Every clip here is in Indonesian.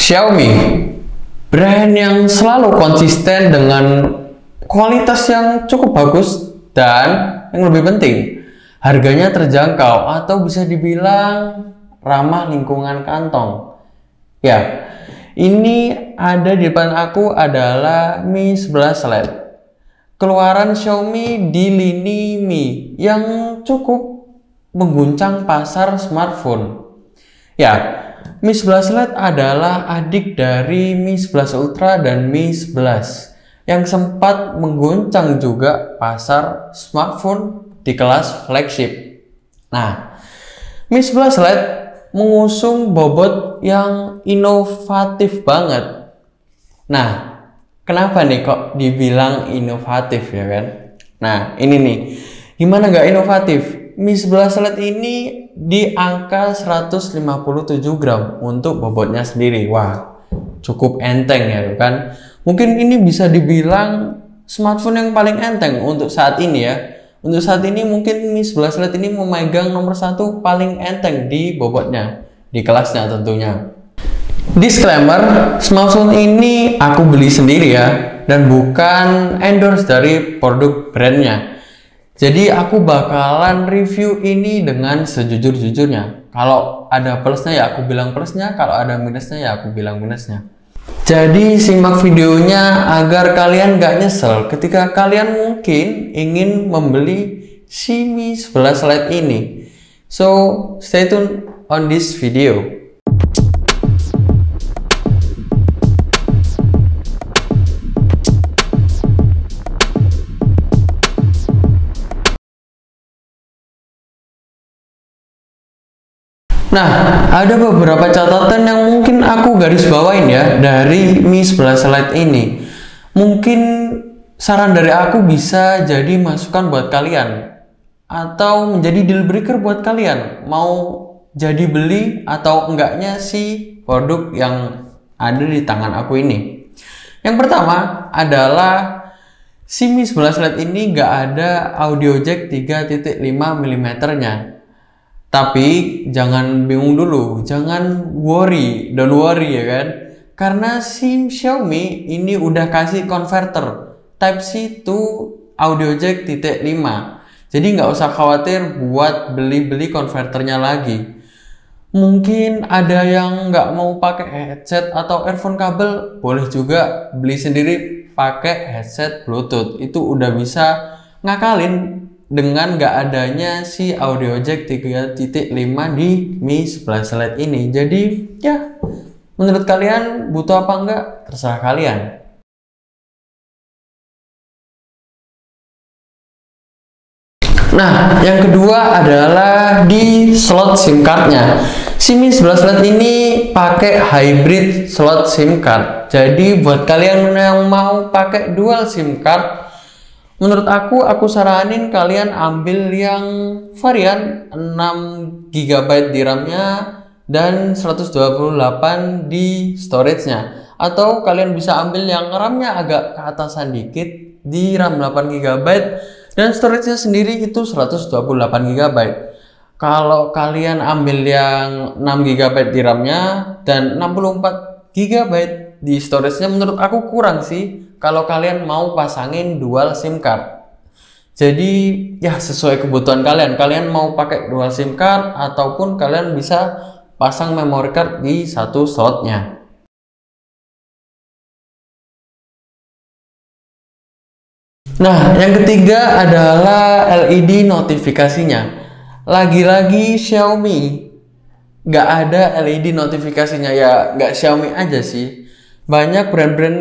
Xiaomi, brand yang selalu konsisten dengan kualitas yang cukup bagus dan yang lebih penting, harganya terjangkau atau bisa dibilang ramah lingkungan kantong. Ya, ini ada di depan aku adalah Mi 11 Lite. Keluaran Xiaomi di lini Mi yang cukup mengguncang pasar smartphone. Ya, Mi 11 Lite adalah adik dari Mi 11 Ultra dan Mi 11 yang sempat mengguncang juga pasar smartphone di kelas flagship. Nah, Mi 11 Lite mengusung bobot yang inovatif banget. Nah, kenapa nih kok dibilang inovatif ya kan? Nah, ini nih, gimana nggak inovatif? Mi 11 Lite ini di angka 157 gram untuk bobotnya sendiri. Wah, cukup enteng ya kan? Mungkin ini bisa dibilang smartphone yang paling enteng untuk saat ini ya. Untuk saat ini mungkin Mi 11 Lite ini memegang nomor 1 paling enteng di bobotnya, di kelasnya tentunya. Disclaimer, smartphone ini aku beli sendiri ya, dan bukan endorse dari produk brandnya. Jadi aku bakalan review ini dengan sejujur-jujurnya. Kalau ada plusnya ya aku bilang plusnya, kalau ada minusnya ya aku bilang minusnya. Jadi simak videonya agar kalian gak nyesel ketika kalian mungkin ingin membeli si Mi 11 Lite ini. So, stay tune on this video. Nah, ada beberapa catatan yang mungkin aku garis bawain ya dari Mi 11 Lite ini. Mungkin saran dari aku bisa jadi masukan buat kalian atau menjadi deal breaker buat kalian mau jadi beli atau enggaknya si produk yang ada di tangan aku ini. Yang pertama adalah si Mi 11 Lite ini nggak ada audio jack 3.5 mm nya. Tapi jangan bingung dulu, jangan don't worry ya kan. Karena si Xiaomi ini udah kasih converter Type-C to audio jack 3.5. Jadi nggak usah khawatir buat beli konverternya lagi. Mungkin ada yang nggak mau pakai headset atau earphone kabel, boleh juga beli sendiri pakai headset Bluetooth. Itu udah bisa ngakalin dengan gak adanya si audio jack 3.5 di Mi 11 Lite ini. Jadi ya, menurut kalian butuh apa enggak terserah kalian. Nah, yang kedua adalah di slot SIM cardnya. Si Mi 11 Lite ini pakai hybrid slot SIM card. Jadi buat kalian yang mau pakai dual SIM card, menurut aku saranin kalian ambil yang varian 6 GB di RAM-nya dan 128 di storage-nya. Atau kalian bisa ambil yang RAM-nya agak ke atasan dikit di RAM 8 GB dan storage-nya sendiri itu 128 GB. Kalau kalian ambil yang 6 GB di RAM-nya dan 64 GB di storage-nya, menurut aku kurang sih kalau kalian mau pasangin dual SIM card. Jadi ya sesuai kebutuhan kalian. Kalian mau pakai dual SIM card ataupun kalian bisa pasang memory card di satu slotnya. Nah, yang ketiga adalah LED notifikasinya. Lagi-lagi Xiaomi nggak ada LED notifikasinya, ya nggak Xiaomi aja sih. Banyak brand-brand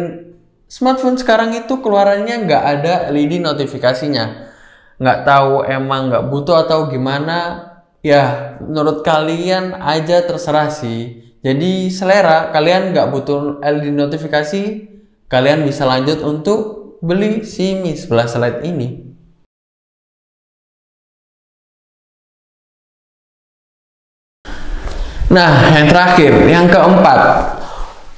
smartphone sekarang itu keluarannya nggak ada LED notifikasinya. Nggak tahu emang nggak butuh atau gimana. Ya, menurut kalian aja terserah sih. Jadi selera, kalian nggak butuh LED notifikasi, kalian bisa lanjut untuk beli si Mi 11 Lite ini. Nah, yang terakhir, yang keempat,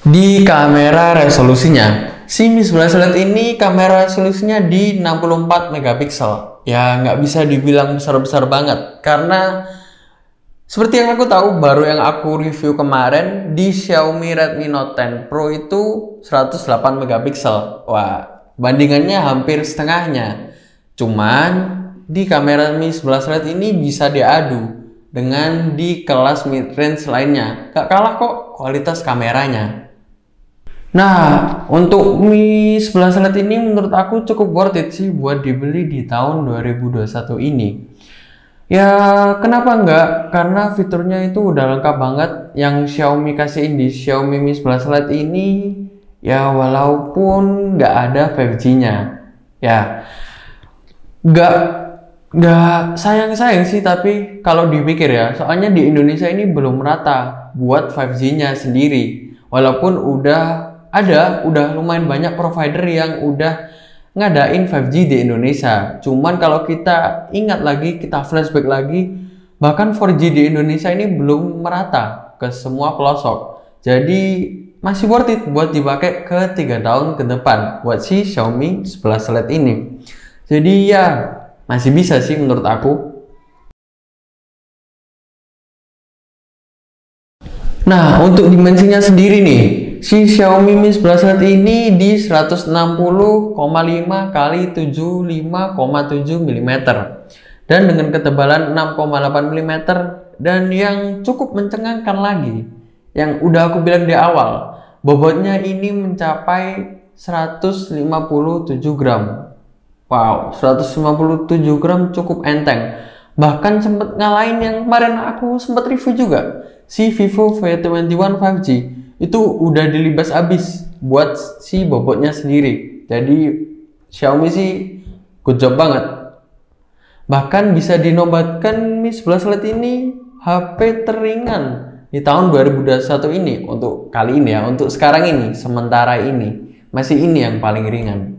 di kamera resolusinya. Si Mi 11 Lite ini kamera resolusinya di 64 megapiksel. Ya nggak bisa dibilang besar-besar banget, karena Seperti yang aku tahu, baru yang aku review kemarin di Xiaomi Redmi Note 10 Pro itu 108 megapiksel. Wah, bandingannya hampir setengahnya. Cuman di kamera Mi 11 Lite ini bisa diadu dengan di kelas mid-range lainnya. Gak kalah kok kualitas kameranya. Nah, untuk Mi 11 Lite ini menurut aku cukup worth it sih buat dibeli di tahun 2021 ini. Ya, kenapa enggak? Karena fiturnya itu udah lengkap banget yang Xiaomi kasihin di Xiaomi Mi 11 Lite ini. Ya, walaupun nggak ada 5G-nya. Ya, nggak sayang-sayang sih, tapi kalau dipikir ya, soalnya di Indonesia ini belum merata buat 5G-nya sendiri. Walaupun udah lumayan banyak provider yang udah ngadain 5G di Indonesia. Cuman kalau kita ingat lagi, kita flashback lagi, bahkan 4G di Indonesia ini belum merata ke semua pelosok. Jadi masih worth it buat dipakai ke 3 tahun ke depan buat si Xiaomi 11 Lite ini. Jadi ya masih bisa sih menurut aku. Nah, untuk dimensinya sendiri nih, si Xiaomi Mi 11 Lite ini di 160,5 x 75,7 mm dan dengan ketebalan 6,8 mm dan yang cukup mencengangkan lagi, yang udah aku bilang di awal, bobotnya ini mencapai 157 gram. Wow, 157 gram cukup enteng. Bahkan sempat ngalahin yang kemarin aku sempat review juga, si Vivo V21 5G itu udah dilibas abis buat si bobotnya sendiri. Jadi Xiaomi sih good job banget. Bahkan bisa dinobatkan Mi 11 Lite ini HP teringan di tahun 2021 ini untuk kali ini ya, untuk sekarang ini, sementara ini masih ini yang paling ringan.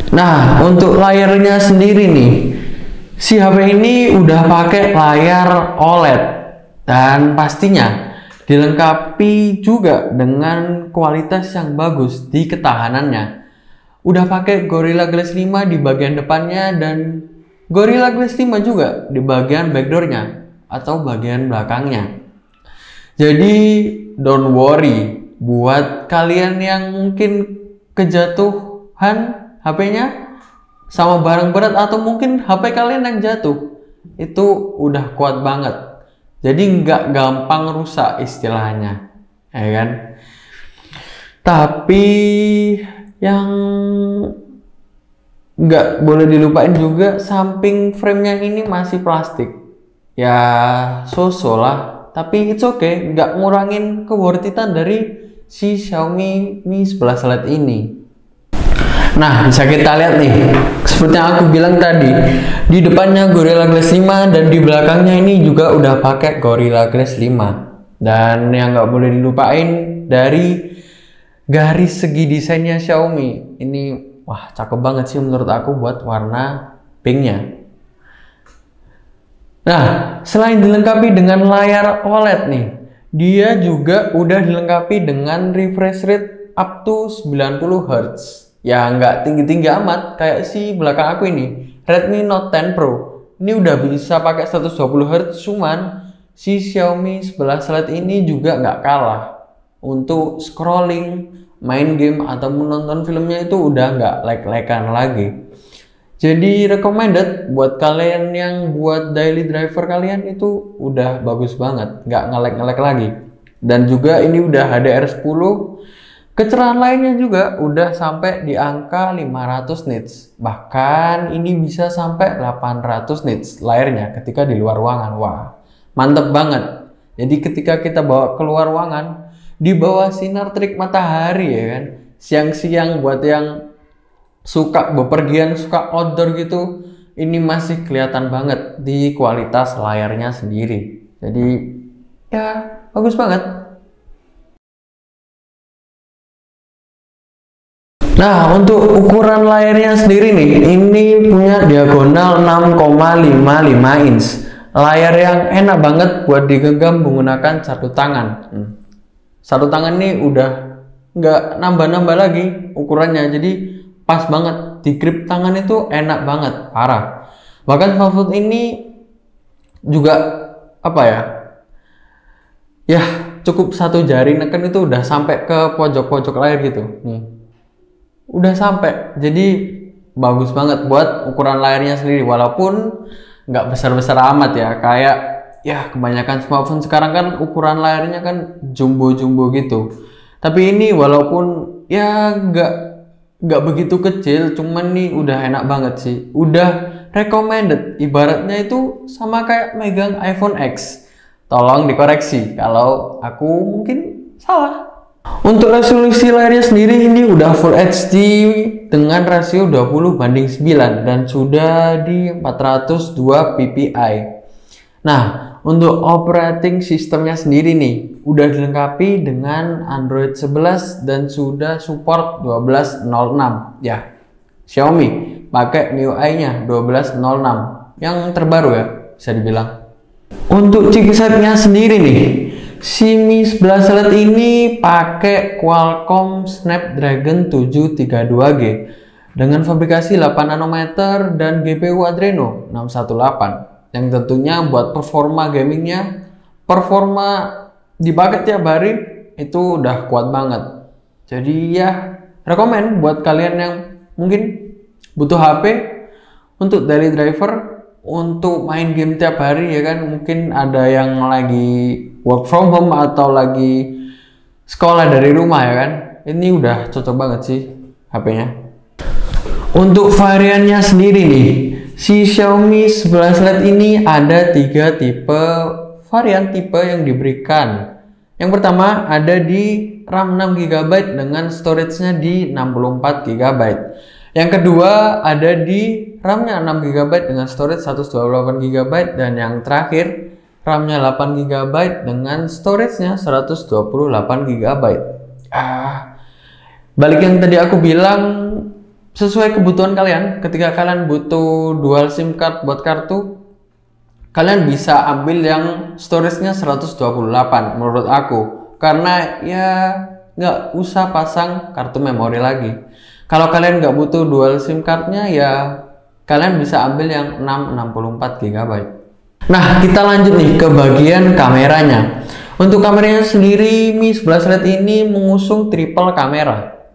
Nah, untuk layarnya sendiri nih, si HP ini udah pakai layar OLED dan pastinya dilengkapi juga dengan kualitas yang bagus di ketahanannya. Udah pakai Gorilla Glass 5 di bagian depannya dan Gorilla Glass 5 juga di bagian backdoornya atau bagian belakangnya. Jadi don't worry buat kalian yang mungkin kejatuhan HP-nya sama barang berat atau mungkin HP kalian yang jatuh, itu udah kuat banget. Jadi nggak gampang rusak istilahnya, ya kan? Tapi yang nggak boleh dilupain juga, samping framenya ini masih plastik. Ya so-so lah, tapi it's okay, nggak ngurangin keworthitan dari si Xiaomi Mi 11 Lite ini. Nah, bisa kita lihat nih, seperti yang aku bilang tadi, di depannya Gorilla Glass 5 dan di belakangnya ini juga udah pakai Gorilla Glass 5. Dan yang nggak boleh dilupain dari garis segi desainnya Xiaomi ini, wah cakep banget sih menurut aku buat warna pinknya. Nah, selain dilengkapi dengan layar OLED nih, dia juga udah dilengkapi dengan refresh rate up to 90 Hz. Ya nggak tinggi-tinggi amat kayak si belakang aku ini, Redmi Note 10 Pro. Ini udah bisa pakai 120 Hz, cuman si Xiaomi 11 Lite ini juga nggak kalah. Untuk scrolling, main game, atau menonton filmnya itu udah nggak lag-lagan lagi. Jadi recommended buat kalian yang buat daily driver kalian itu udah bagus banget, nggak nge-lag lagi. Dan juga ini udah HDR10. Kecerahan lainnya juga udah sampai di angka 500 nits. Bahkan ini bisa sampai 800 nits layarnya ketika di luar ruangan. Wah, mantep banget. Jadi ketika kita bawa keluar ruangan, di bawah sinar terik matahari ya kan, siang-siang buat yang suka bepergian, suka outdoor gitu, ini masih kelihatan banget di kualitas layarnya sendiri. Jadi ya bagus banget. Nah, untuk ukuran layarnya sendiri nih, ini punya diagonal 6,55 inch. Layar yang enak banget buat digenggam menggunakan satu tangan. Satu tangan nih udah nggak nambah-nambah lagi ukurannya, jadi pas banget. Di grip tangan itu enak banget, parah. Bahkan smartphone ini juga apa ya? Ya, cukup satu jari neken itu udah sampai ke pojok-pojok layar gitu. Nih. Udah sampai. Jadi bagus banget buat ukuran layarnya sendiri, walaupun nggak besar-besar amat ya. Kayak ya kebanyakan smartphone sekarang kan ukuran layarnya kan jumbo-jumbo gitu. Tapi ini walaupun ya nggak begitu kecil, cuman nih udah enak banget sih. Udah recommended. Ibaratnya itu sama kayak megang iPhone X. Tolong dikoreksi kalau aku mungkin salah. Untuk resolusi layarnya sendiri ini udah Full HD dengan rasio 20:9 dan sudah di 402 ppi. Nah, untuk operating sistemnya sendiri nih udah dilengkapi dengan Android 11 dan sudah support 12.06 ya. Xiaomi pakai MIUI-nya 12.06 yang terbaru ya, bisa dibilang. Untuk chipsetnya sendiri nih, si Mi 11 Lite ini pakai Qualcomm Snapdragon 732G dengan fabrikasi 8 nanometer dan GPU Adreno 618 yang tentunya buat performa gamingnya, performa dipakai tiap hari itu udah kuat banget. Jadi ya rekomen buat kalian yang mungkin butuh HP untuk daily driver, untuk main game tiap hari ya kan. Mungkin ada yang lagi work from home atau lagi sekolah dari rumah ya kan. Ini udah cocok banget sih HP-nya. Untuk variannya sendiri nih, si Xiaomi 11 Lite ini ada 3 tipe varian tipe yang diberikan. Yang pertama ada di RAM 6GB dengan storage-nya di 64GB. Yang kedua ada di RAM-nya 6GB dengan storage 128GB, dan yang terakhir RAM-nya 8GB dengan storage-nya 128GB. Balik yang tadi aku bilang, sesuai kebutuhan kalian. Ketika kalian butuh dual SIM card buat kartu, kalian bisa ambil yang storage-nya 128 menurut aku, karena ya nggak usah pasang kartu memori lagi. Kalau kalian nggak butuh dual SIM cardnya, ya kalian bisa ambil yang 664GB. Nah, kita lanjut nih ke bagian kameranya. Untuk kameranya sendiri, Mi 11 Lite ini mengusung triple kamera,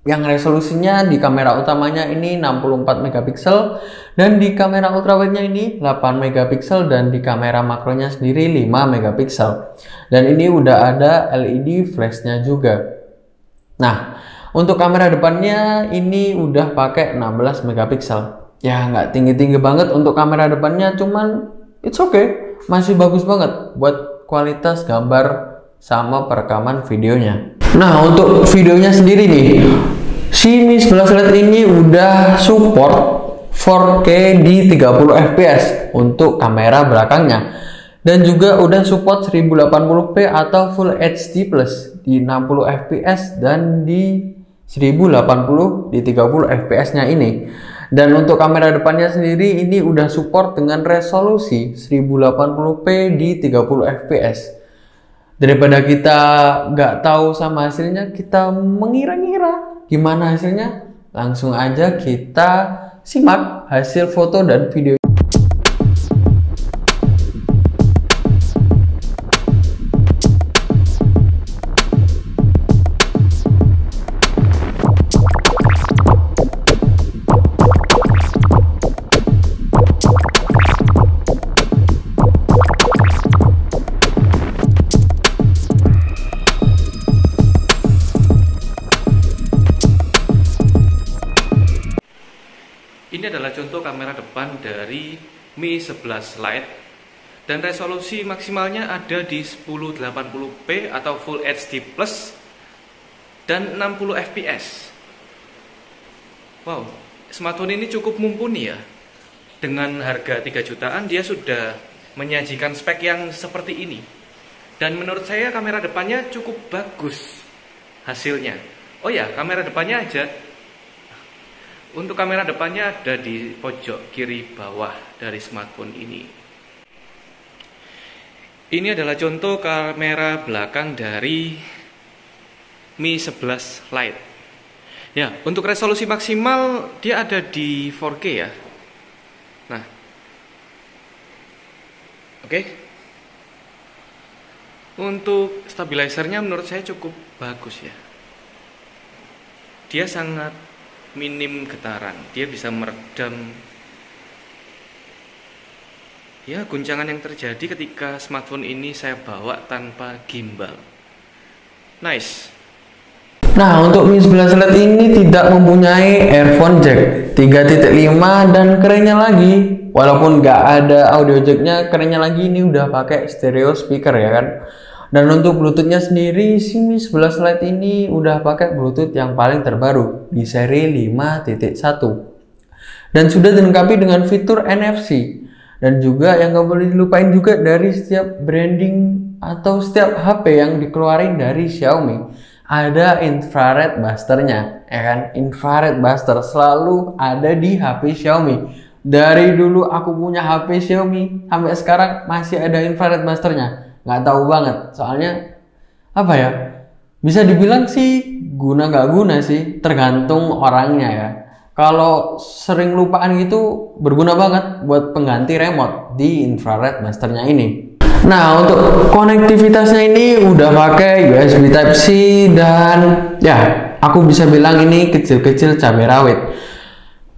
yang resolusinya di kamera utamanya ini 64 megapiksel, dan di kamera ultrawide-nya ini 8 megapiksel, dan di kamera makronya sendiri 5 megapiksel. Dan ini udah ada LED flash-nya juga. Nah, untuk kamera depannya ini udah pakai 16 megapiksel. Ya nggak tinggi-tinggi banget untuk kamera depannya, cuman it's okay, masih bagus banget buat kualitas gambar sama perekaman videonya. Nah, untuk videonya sendiri nih, si Mi 11 Lite ini udah support 4K di 30 fps untuk kamera belakangnya, dan juga udah support 1080p atau Full HD Plus di 60 fps dan di 1080 di 30 fps nya ini. Dan untuk kamera depannya sendiri ini udah support dengan resolusi 1080p di 30 fps. Daripada kita nggak tahu sama hasilnya, kita mengira-ngira gimana hasilnya, langsung aja kita simak hasil foto dan video. Ini adalah contoh kamera depan dari Mi 11 Lite, dan resolusi maksimalnya ada di 1080p atau Full HD Plus dan 60 fps. Wow, smartphone ini cukup mumpuni ya. Dengan harga 3 jutaan dia sudah menyajikan spek yang seperti ini. Dan menurut saya kamera depannya cukup bagus hasilnya. Oh ya, kamera depannya aja. Untuk kamera depannya ada di pojok kiri bawah dari smartphone ini. Ini adalah contoh kamera belakang dari Mi 11 Lite. Ya, untuk resolusi maksimal dia ada di 4K ya. Nah, Oke. Untuk stabilizernya menurut saya cukup bagus ya. Dia sangat minim getaran. Dia bisa meredam ya guncangan yang terjadi ketika smartphone ini saya bawa tanpa gimbal. Nice. Nah, untuk Mi 11 Lite ini tidak mempunyai earphone jack 3.5 dan kerennya lagi, walaupun nggak ada audio jacknya, kerennya lagi ini udah pakai stereo speaker ya kan. Dan untuk Bluetoothnya sendiri, si Mi 11 Lite ini udah pakai Bluetooth yang paling terbaru di seri 5.1 dan sudah dilengkapi dengan fitur NFC. Dan juga yang gak boleh dilupain juga dari setiap branding atau setiap HP yang dikeluarin dari Xiaomi, ada infrared busternya ya kan. Infrared buster selalu ada di HP Xiaomi. Dari dulu aku punya HP Xiaomi sampai sekarang masih ada infrared busternya. Nggak tahu banget, soalnya apa ya, bisa dibilang sih guna nggak guna sih, tergantung orangnya ya. Kalau sering lupaan gitu berguna banget buat pengganti remote di infrared busternya ini. Nah, untuk konektivitasnya ini udah pakai USB Type-C dan ya aku bisa bilang ini kecil-kecil cabai rawit.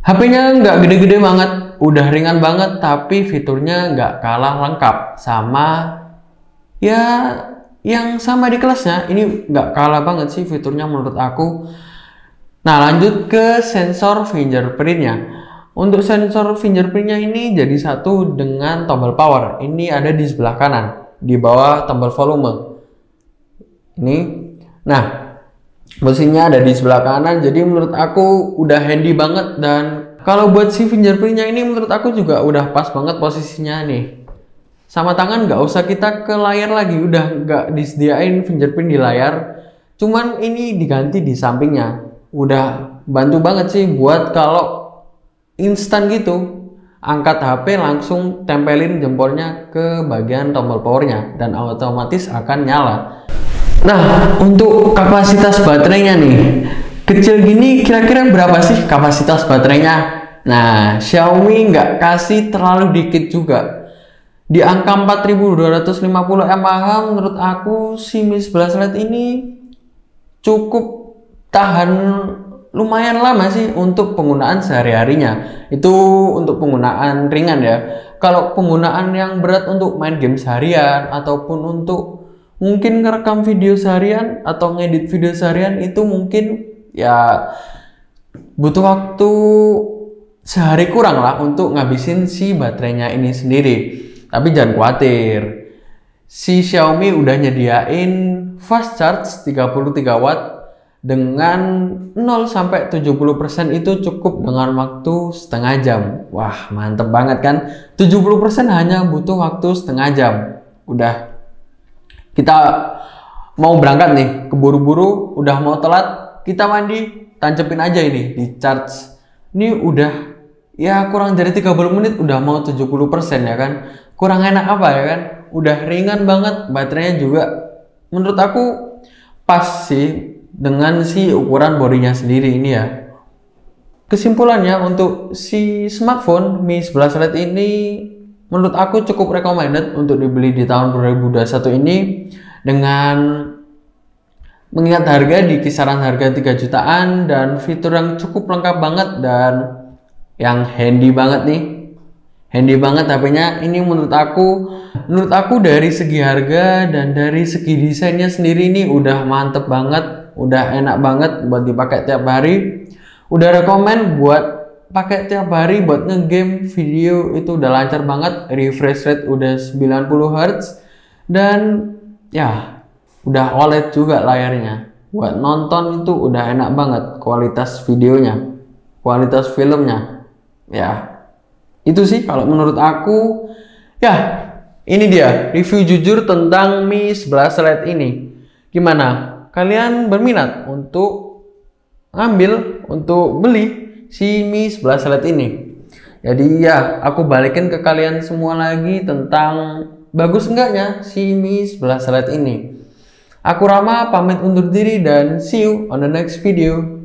HP-nya nggak gede-gede banget, udah ringan banget, tapi fiturnya nggak kalah lengkap sama ya yang sama di kelasnya. Ini nggak kalah banget sih fiturnya menurut aku. Nah, lanjut ke sensor fingerprintnya. Untuk sensor fingerprintnya ini jadi satu dengan tombol power. Ini ada di sebelah kanan, di bawah tombol volume. Ini. Nah, posisinya ada di sebelah kanan. Jadi menurut aku udah handy banget. Dan kalau buat si fingerprintnya ini menurut aku juga udah pas banget posisinya nih. Sama tangan nggak usah kita ke layar lagi, udah nggak disediain fingerprint di layar, cuman ini diganti di sampingnya. Udah bantu banget sih buat kalau instan gitu, angkat HP langsung tempelin jempolnya ke bagian tombol powernya dan otomatis akan nyala. Nah, untuk kapasitas baterainya nih, kecil gini kira-kira berapa sih kapasitas baterainya? Nah, Xiaomi nggak kasih terlalu dikit juga. Di angka 4250 mAh menurut aku si Mi 11 Lite ini cukup tahan lumayan lama sih untuk penggunaan sehari-harinya. Itu untuk penggunaan ringan ya. Kalau penggunaan yang berat untuk main game seharian ataupun untuk mungkin ngerekam video seharian atau ngedit video seharian, itu mungkin ya butuh waktu sehari kurang lah untuk ngabisin si baterainya ini sendiri. Tapi jangan khawatir, si Xiaomi udah nyediain fast charge 33 watt dengan 0 sampai 70% itu cukup dengan waktu setengah jam. Wah, mantep banget kan? 70% hanya butuh waktu setengah jam. Udah, kita mau berangkat nih, keburu-buru, udah mau telat, kita mandi, tancepin aja ini di charge. Ini udah ya kurang dari 30 menit udah mau 70% ya kan? Kurang enak apa ya kan? Udah ringan banget, baterainya juga menurut aku pas sih dengan si ukuran bodinya sendiri ini ya. Kesimpulannya untuk si smartphone Mi 11 Lite ini menurut aku cukup recommended untuk dibeli di tahun 2021 ini, dengan mengingat harga di kisaran harga 3 jutaan dan fitur yang cukup lengkap banget dan yang handy banget nih. Handy banget HP-nya ini menurut aku dari segi harga dan dari segi desainnya sendiri ini udah mantep banget, udah enak banget buat dipakai tiap hari. Udah rekomen buat pakai tiap hari buat ngegame video, itu udah lancar banget, refresh rate udah 90 Hz dan ya udah OLED juga layarnya. Buat nonton itu udah enak banget, kualitas videonya, kualitas filmnya. Ya, itu sih kalau menurut aku. Ya, ini dia review jujur tentang Mi 11 Lite ini. Gimana? Kalian berminat untuk ngambil, untuk beli si Mi 11 Lite ini? Jadi ya, aku balikin ke kalian semua lagi tentang bagus enggaknya si Mi 11 Lite ini. Aku Rama pamit undur diri dan see you on the next video.